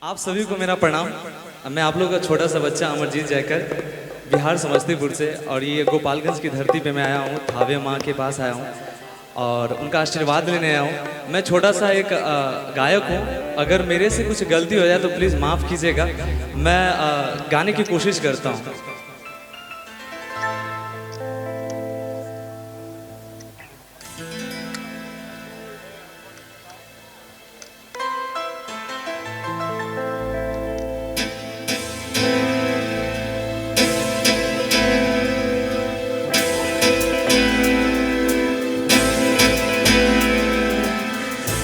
आप सभी को मेरा प्रणाम। मैं आप लोग का छोटा सा बच्चा अमरजीत जयकर, बिहार समस्तीपुर से, और ये गोपालगंज की धरती पे मैं आया हूँ, थावे माँ के पास आया हूँ और उनका आशीर्वाद लेने आया हूँ। मैं छोटा सा एक गायक हूँ। अगर मेरे से कुछ गलती हो जाए तो प्लीज़ माफ़ कीजिएगा। मैं गाने की कोशिश करता हूँ।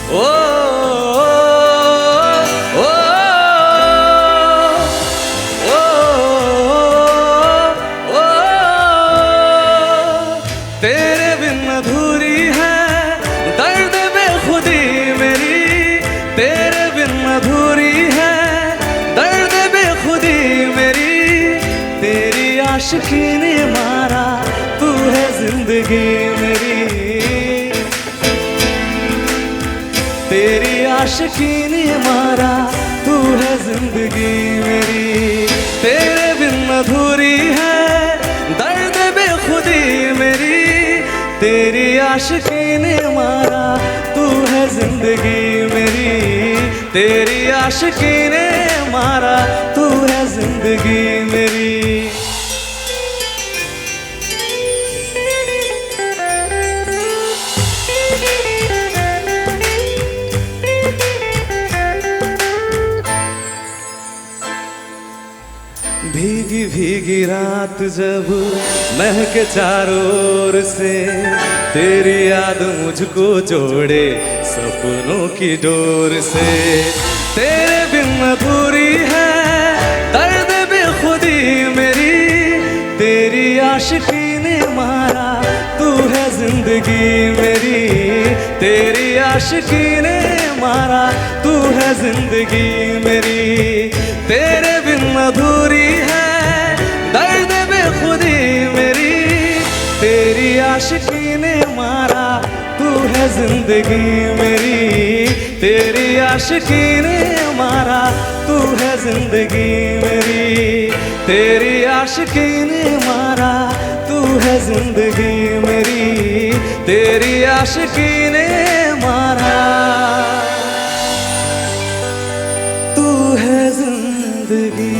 ओ, ओ, ओ, ओ, तेरे बिन अधूरी है दर्द बेखुदी मेरी, तेरे बिन अधूरी है दर्द बेखुदी मेरी, तेरी आशिकी ने मारा तू है जिंदगी मेरी, तेरी आशिकी ने मारा तू है जिंदगी मेरी, तेरे बिन अधूरी है दर्द बेखुदी मेरी, तेरी आशिकी ने मारा तू है जिंदगी मेरी, तेरी आशिकी ने मारा तू है जिंदगी मेरी। भीगी भीगी रात जब महके चारों ओर से, तेरी याद मुझको जोड़े सपनों की डोर से, तेरे बिन अधूरी है दर्द बेखुदी मेरी, तेरी आशिकी ने मारा तू है जिंदगी मेरी, तेरी आशिकी ने मारा तू है जिंदगी मेरी, तेरे बिन अधूरी है दर्द बेखुदी मेरी, तेरी आशिकी ने मारा तू है जिंदगी मेरी, तेरी आशिकी ने मारा तू है जिंदगी मेरी, तेरी आशिकी ने मारा तू है जिंदगी मेरी, तेरी आशिकी ने मारा तू है जिंदगी।